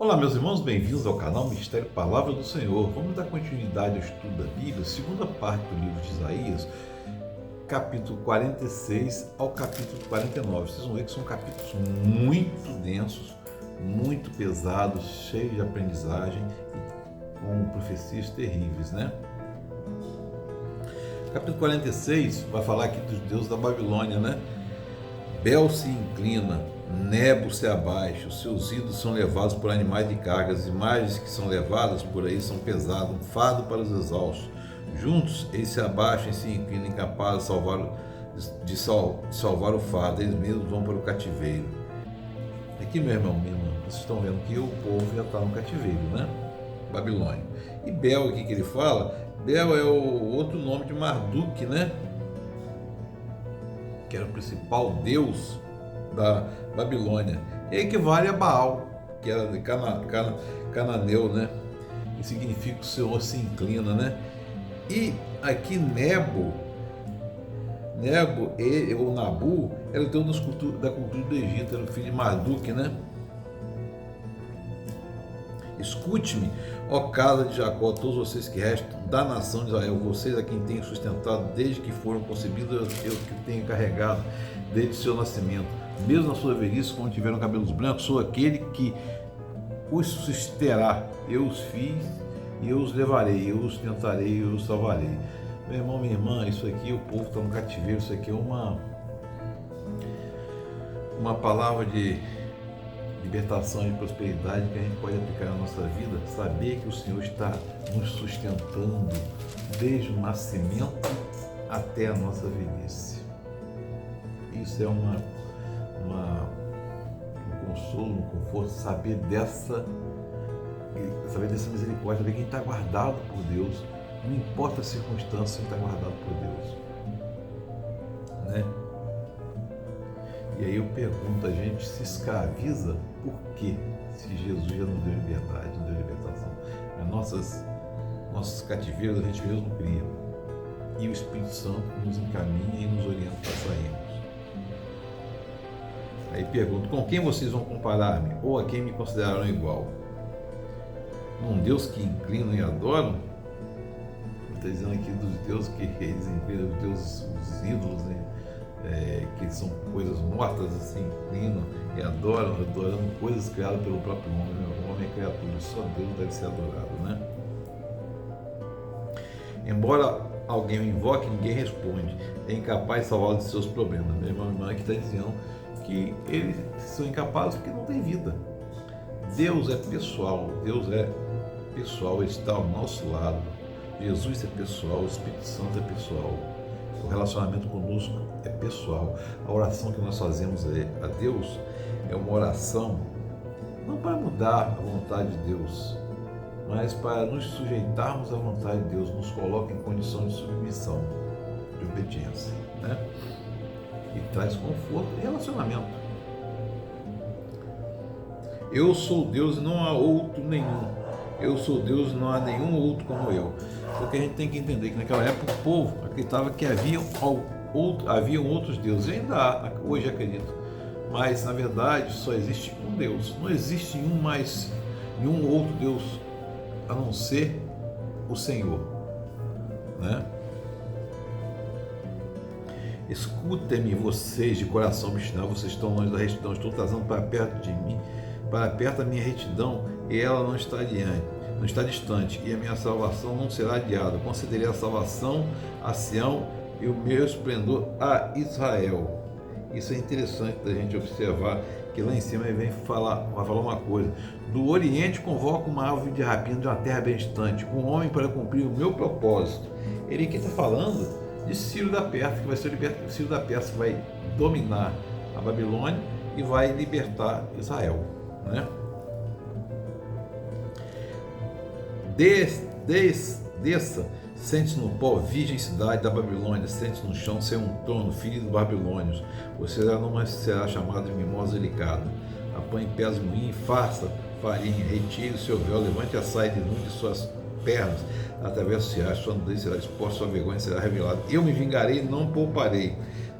Olá, meus irmãos, bem-vindos ao canal Mistério Palavra do Senhor. Vamos dar continuidade ao estudo da Bíblia, segunda parte do livro de Isaías, capítulo 46 ao capítulo 49. Vocês vão ver que são capítulos muito densos, muito pesados, cheios de aprendizagem e com profecias terríveis, né? Capítulo 46 vai falar aqui dos deuses da Babilônia, né? Bel se inclina, Nebo se abaixa, os seus ídolos são levados por animais de carga, as imagens que são levadas por aí são pesadas, um fardo para os exaustos. Juntos eles se abaixam e se inclinam, incapazes de salvar o fardo, eles mesmos vão para o cativeiro. Aqui, meu irmão, minha irmã, vocês estão vendo que o povo já está no cativeiro, né? Babilônia. E Bel, aqui que ele fala, Bel é o outro nome de Marduk, né? Que era o principal deus da Babilônia, e equivale a Baal, que era de cananeu, né? Que significa o Senhor se inclina, né? E aqui Nebo, ou Nabu, era o deus da cultura do Egito, era o filho de Marduk, né? Escute-me, ó casa de Jacó, todos vocês que restam da nação de Israel, vocês a quem tenho sustentado desde que foram concebidos, eu que tenho carregado desde seu nascimento. Mesmo na sua velhice, quando tiveram cabelos brancos, sou aquele que os susterá. Eu os fiz e eu os levarei, eu os tentarei e eu os salvarei. Meu irmão, minha irmã, isso aqui, o povo está no cativeiro, isso aqui é uma palavra de libertação e prosperidade que a gente pode aplicar na nossa vida, saber que o Senhor está nos sustentando desde o nascimento até a nossa velhice. Isso é um consolo, um conforto, saber dessa misericórdia, saber quem está guardado por Deus, não importa a circunstância, quem está guardado por Deus, né? E aí eu pergunto, a gente se escraviza por quê? Se Jesus já nos deu liberdade, nos deu libertação. Nossos cativeiros a gente mesmo cria. E o Espírito Santo nos encaminha e nos orienta para sairmos. Aí pergunto, com quem vocês vão comparar-me? Ou a quem me considerarão igual? Um Deus que inclinam e adoram? Está dizendo aqui dos deuses que eles inclinam, os ídolos, né? Que são coisas mortas, assim, inclinam e adorando coisas criadas pelo próprio homem. O homem é criatura, só Deus deve ser adorado, né? Embora alguém o invoque, ninguém responde, é incapaz de salvá-lo de seus problemas. Meu irmão aqui está dizendo que eles são incapazes porque não tem vida. Deus é pessoal, ele está ao nosso lado. Jesus é pessoal, o Espírito Santo é pessoal. O relacionamento conosco é pessoal. A oração que nós fazemos a Deus é uma oração não para mudar a vontade de Deus, mas para nos sujeitarmos à vontade de Deus, nos coloca em condição de submissão, de obediência, né? E traz conforto e relacionamento. Eu sou Deus e não há outro nenhum. Eu sou Deus e não há nenhum outro como eu. Porque a gente tem que entender que naquela época o povo acreditava que haviam outros deuses. E ainda há, hoje acredito. Mas na verdade só existe um Deus. Não existe nenhum outro Deus a não ser o Senhor, né? Escutem-me vocês de coração obstinado, vocês estão longe da retidão, estou trazendo para perto de mim, para perto da minha retidão, e ela não está distante, e a minha salvação não será adiada. Concederei a salvação a Sião e o meu esplendor a Israel. Isso é interessante da gente observar, que lá em cima ele vai falar uma coisa. Do Oriente convoco uma ave de rapina de uma terra bem distante, um homem para cumprir o meu propósito. Ele aqui está falando de Ciro da Pérsia, que vai ser liberto. Ciro da Pérsia vai dominar a Babilônia e vai libertar Israel, né? Desça, sente-se no pó, virgem cidade da Babilônia, sente-se no chão, sem um trono, filho dos babilônios. Você não mais será chamado de mimosa delicada. Apanhe pés moinhos, faça farinha, retire o seu véu, levante a saia de nude de suas pernas, através do riacho, sua nudez será exposta, sua vergonha será revelada. Eu me vingarei e não pouparei.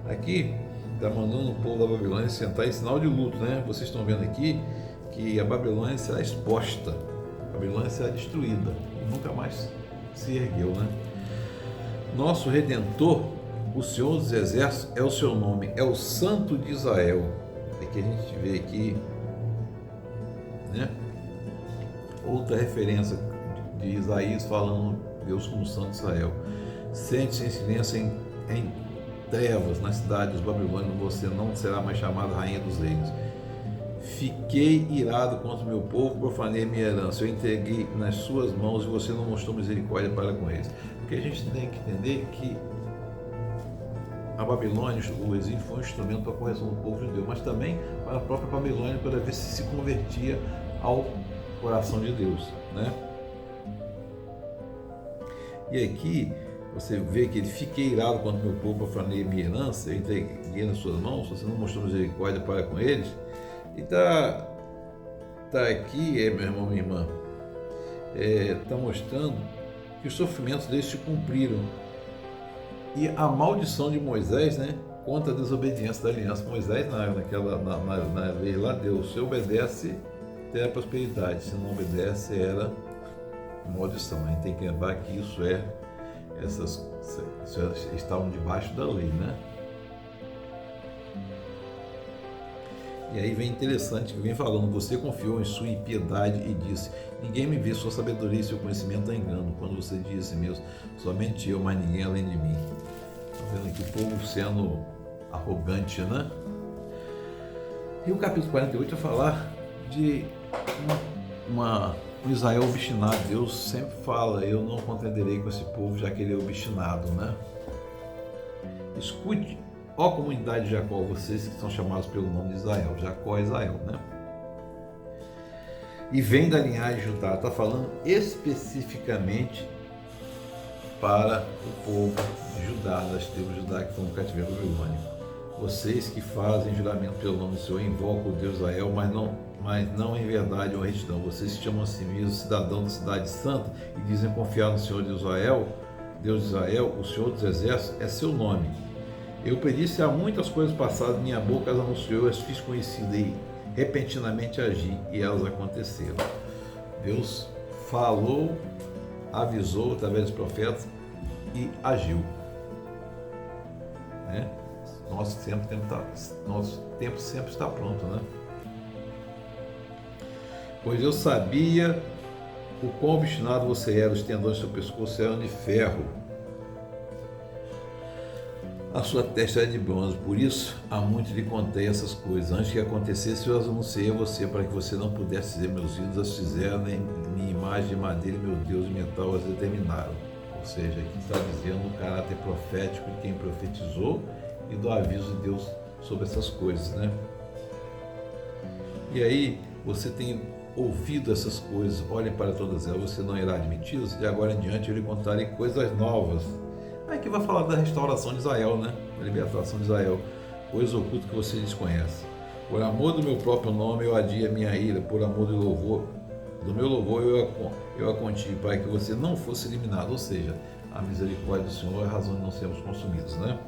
Aqui está mandando o povo da Babilônia sentar em sinal de luto, né? Vocês estão vendo aqui que a Babilônia será exposta, a Babilônia será destruída e nunca mais se ergueu, né? Nosso Redentor, o Senhor dos Exércitos, é o seu nome, é o Santo de Israel. É que a gente vê aqui, né? Outra referência de Isaías falando Deus como Santo de Israel. Sente-se em silêncio em trevas na cidade dos babilônios, você não será mais chamada rainha dos reinos. Fiquei irado contra o meu povo, profanei minha herança, eu entreguei nas suas mãos e você não mostrou misericórdia para com eles. Porque a gente tem que entender que a Babilônia, o exílio, foi um instrumento para a correção do povo judeu, mas também para a própria Babilônia, para ver se convertia ao coração de Deus, né? E aqui você vê que ele fiquei irado quando meu povo profanei minha herança, eu entreguei nas suas mãos, você não mostrou misericórdia para com eles. E tá aqui, meu irmão, minha irmã, tá mostrando que os sofrimentos deles se cumpriram. E a maldição de Moisés, né, contra a desobediência da aliança. Moisés, na lei lá, Deus, se obedece, terá prosperidade, se não obedece, era maldição. A gente tem que lembrar que isso estavam debaixo da lei, né? E aí vem interessante que vem falando, você confiou em sua impiedade e disse, ninguém me vê, sua sabedoria e seu conhecimento é engano. Quando você diz assim mesmo, somente eu, mas ninguém além de mim. Está vendo aqui o povo sendo arrogante, né? E o capítulo 48 vai falar de um Israel obstinado. Deus sempre fala, eu não contenderei com esse povo, já que ele é obstinado, né? Escute, ó comunidade de Jacó, vocês que são chamados pelo nome de Israel. Jacó é Israel, né? E vem da linhagem de Judá. Está falando especificamente para o povo de Judá, das tribos de Judá que estão no cativeiro babilônico. Vocês que fazem juramento pelo nome do Senhor, invocam o Deus Israel, mas não em verdade ou retidão. Vocês chamam a si mesmos cidadão da cidade santa e dizem confiar no Senhor de Israel. Deus de Israel, o Senhor dos Exércitos, é seu nome. Eu predisse há muitas coisas passadas, minha boca as anunciou, as fiz conhecidas e repentinamente agi, e elas aconteceram. Deus falou, avisou através dos profetas e agiu. Né? Nosso tempo sempre está pronto, né? Pois eu sabia o quão obstinado você era, os tendões do seu pescoço eram de ferro. A sua testa era de bronze, por isso há muito lhe contei essas coisas. Antes que acontecesse, eu as anunciei a você, para que você não pudesse dizer, meus ídolos as fizeram, nem imagem de madeira, meu Deus, de metal as determinaram. Ou seja, aqui está dizendo o caráter profético de quem profetizou e do aviso de Deus sobre essas coisas, né? E aí, você tem ouvido essas coisas, olhem para todas elas, você não irá admiti-las, e agora em diante eu lhe contarei coisas novas. Aqui vai falar da restauração de Israel, né? A libertação de Israel, coisa oculta que você desconhece. Por amor do meu próprio nome eu adio a minha ira, por amor do meu louvor eu a contive, para que você não fosse eliminado. Ou seja, a misericórdia do Senhor é a razão de não sermos consumidos, né?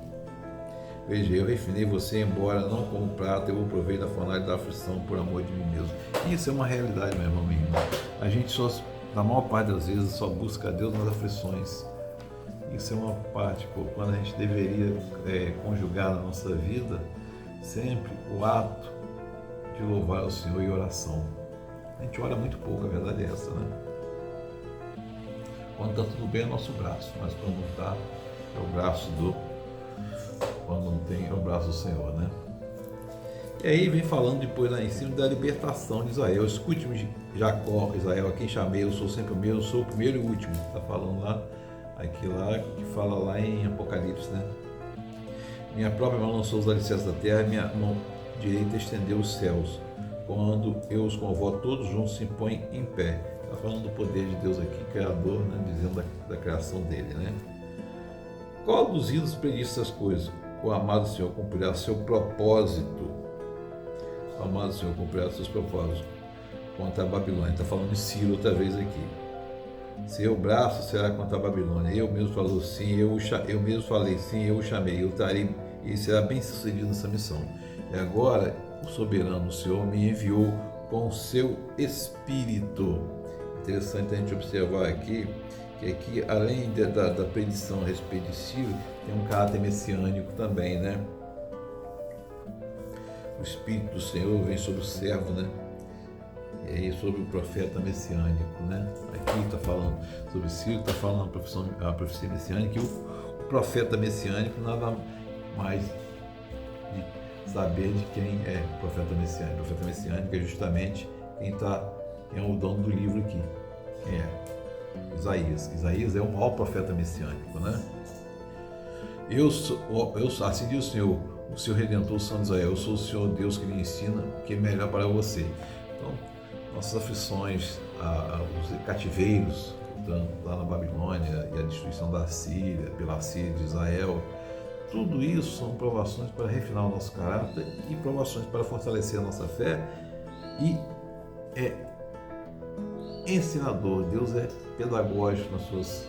Veja, eu refinei você, embora não como prata, eu o provei da fornalha da aflição por amor de mim mesmo. Isso é uma realidade, meu irmão, minha irmã. A gente só, na maior parte das vezes, só busca a Deus nas aflições. Isso é uma parte, quando a gente deveria conjugar na nossa vida, sempre o ato de louvar o Senhor e oração. A gente ora muito pouco, a verdade é essa, né? Quando está tudo bem é o nosso braço, mas quando não está, é o braço quando não tem, é o braço do Senhor, né? E aí vem falando depois lá em cima da libertação de Israel. Escute-me, Jacó, Israel, a quem chamei, eu sou sempre o meu, eu sou o primeiro e o último. Está falando lá, que fala lá em Apocalipse, né? Minha própria mão lançou os alicerces da terra, minha mão direita estendeu os céus. Quando eu os convoco, todos juntos se põem em pé. Está falando do poder de Deus aqui, Criador, né? Dizendo da criação dele, né? Qual dos ídolos predisse essas coisas? O amado Senhor cumprirá seu propósito. O amado Senhor cumprirá seus propósitos contra a Babilônia. Está falando de Ciro outra vez aqui. Seu braço será contra a Babilônia. Eu mesmo falou sim, eu mesmo falei sim, eu o chamei, eu trarei, e será bem sucedido nessa missão. E agora o soberano, o Senhor, me enviou com o seu espírito. Interessante a gente observar aqui que aqui, além da predição a respeito de Ciro, tem um caráter messiânico também, né? O Espírito do Senhor vem sobre o servo, né? E aí sobre o profeta messiânico, né? Aqui está falando sobre Ciro, está falando a profecia messiânica, e o profeta messiânico nada mais de saber de quem é o profeta messiânico. O profeta messiânico é justamente quem é o dono do livro aqui. Quem é? Isaías. Isaías é o maior profeta messiânico, né? Assim diz o Senhor Redentor, o Santo de Israel, eu sou o Senhor Deus que lhe ensina o que é melhor para você. Então, nossas aflições, os cativeiros, lá na Babilônia, e a destruição da Síria, pela Síria de Israel, tudo isso são provações para refinar o nosso caráter e provações para fortalecer a nossa fé, e é ensinador. Deus é pedagógico nas suas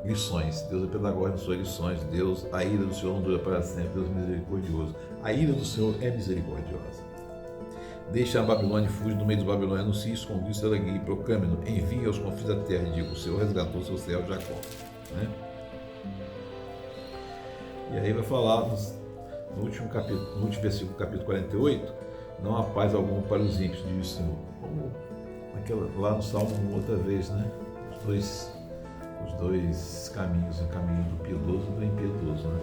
lições. Deus é pedagógico nas suas lições. Deus, a ira do Senhor não dura para sempre. Deus é misericordioso. A ira do Senhor é misericordiosa. Deixa a Babilônia e fuja do meio dos babilônios, anuncie isso com grito e alegria, e proclame-no, envie aos confins da terra, e diga: o Senhor resgatou seu servo Jacó. Né? E aí vai falar no último versículo, capítulo 48, não há paz alguma para os ímpios, diz o Senhor. Como lá no Salmo outra vez, né? Os dois caminhos, o caminho do piedoso e do impiedoso, né?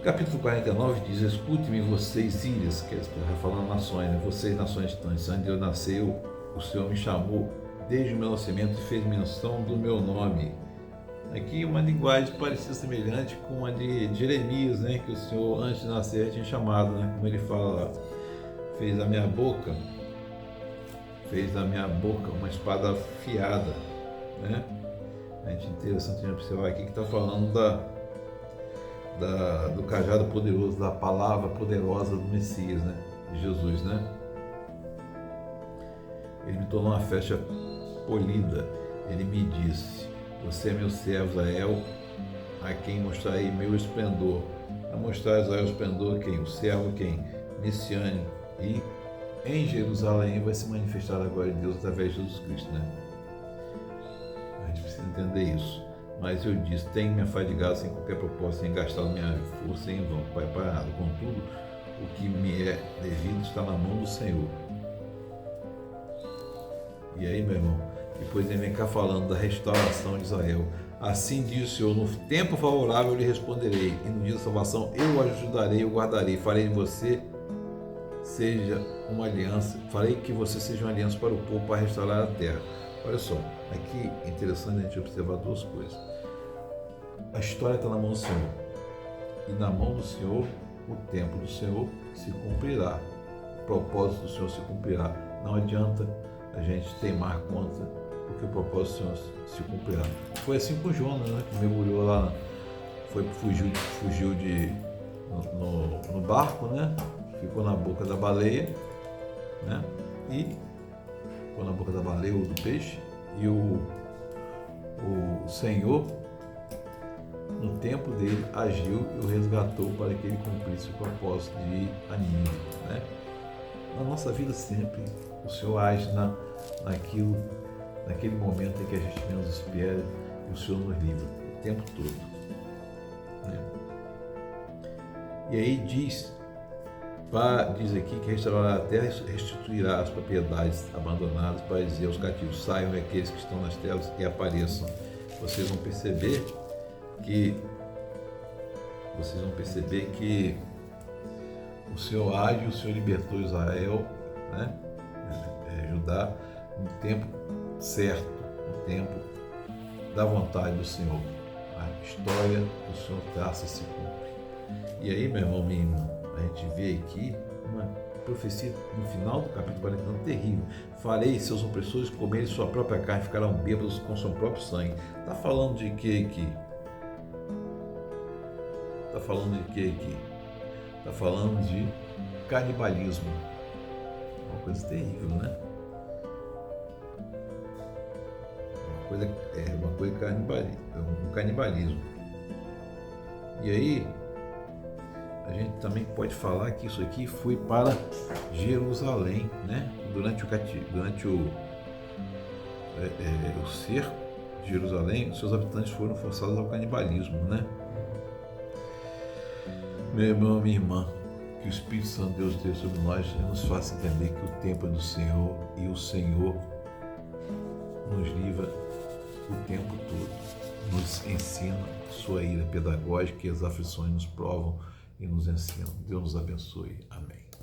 Capítulo 49 diz: escute-me, vocês ilhas, que está falando nações, né? Vocês nações distantes, onde eu nasci, o Senhor me chamou desde o meu nascimento e fez menção do meu nome. Aqui uma linguagem parecida, semelhante com a de Jeremias, né? Que o Senhor antes de nascer tinha chamado, né? Como ele fala lá, fez da minha boca uma espada afiada, né? A gente interessante a gente observar aqui que está falando do cajado poderoso, da palavra poderosa do Messias, né? De Jesus, né? Ele me tornou uma flecha polida. Ele me disse: você é meu servo Israel, a quem mostrarei meu esplendor. A mostrar a Israel o esplendor, quem? O servo, quem? Messiânico. E em Jerusalém vai se manifestar a glória de Deus através de Jesus Cristo, né? A gente precisa entender isso. Mas eu disse: tenho me afadigado sem qualquer propósito, sem gastar minha força em vão, Pai, para nada. Contudo, o que me é devido está na mão do Senhor. E aí, meu irmão, depois ele vem cá falando da restauração de Israel. Assim diz o Senhor: no tempo favorável eu lhe responderei, e no dia da salvação eu o ajudarei, eu guardarei, farei de você seja uma aliança, farei que você seja uma aliança para o povo, para restaurar a terra. Olha só, aqui é interessante a gente observar duas coisas. A história está na mão do Senhor, e na mão do Senhor o tempo do Senhor se cumprirá, o propósito do Senhor se cumprirá. Não adianta a gente teimar contra, porque o propósito do Senhor se cumprirá. Foi assim com Jonas, né, que mergulhou lá, fugiu no barco, né, ficou na boca da baleia, né, e ficou na boca da baleia ou do peixe, e o Senhor, no tempo dele, agiu e o resgatou para que ele cumprisse o propósito de ir a Nínive, né? Na nossa vida sempre o Senhor age naquele momento em que a gente menos espera, e o Senhor nos livra o tempo todo, né? E aí diz aqui que restaurará a terra e restituirá as propriedades abandonadas para dizer aos cativos: saiam aqueles que estão nas trevas e apareçam. Vocês vão perceber que o Senhor age, o Senhor libertou Israel, né? Judá, no tempo certo, no tempo da vontade do Senhor. A história do Senhor traça e se cumpre. E aí, meu irmão, minha irmã, a gente vê aqui uma profecia no final do capítulo 41 terrível. Farei seus opressores comerem sua própria carne, ficarão bêbados com seu próprio sangue. Está falando de quê aqui? Está falando de quê aqui? Está falando de canibalismo. Uma coisa terrível, né? Uma coisa um canibalismo. E aí, a gente também pode falar que isso aqui foi para Jerusalém, né? Durante o cerco de Jerusalém, os seus habitantes foram forçados ao canibalismo, né? Meu irmão, minha irmã, que o Espírito Santo de Deus esteja sobre nós e nos faça entender que o tempo é do Senhor e o Senhor nos livra o tempo todo, nos ensina sua ira pedagógica e as aflições nos provam e nos ensinam. Deus nos abençoe. Amém.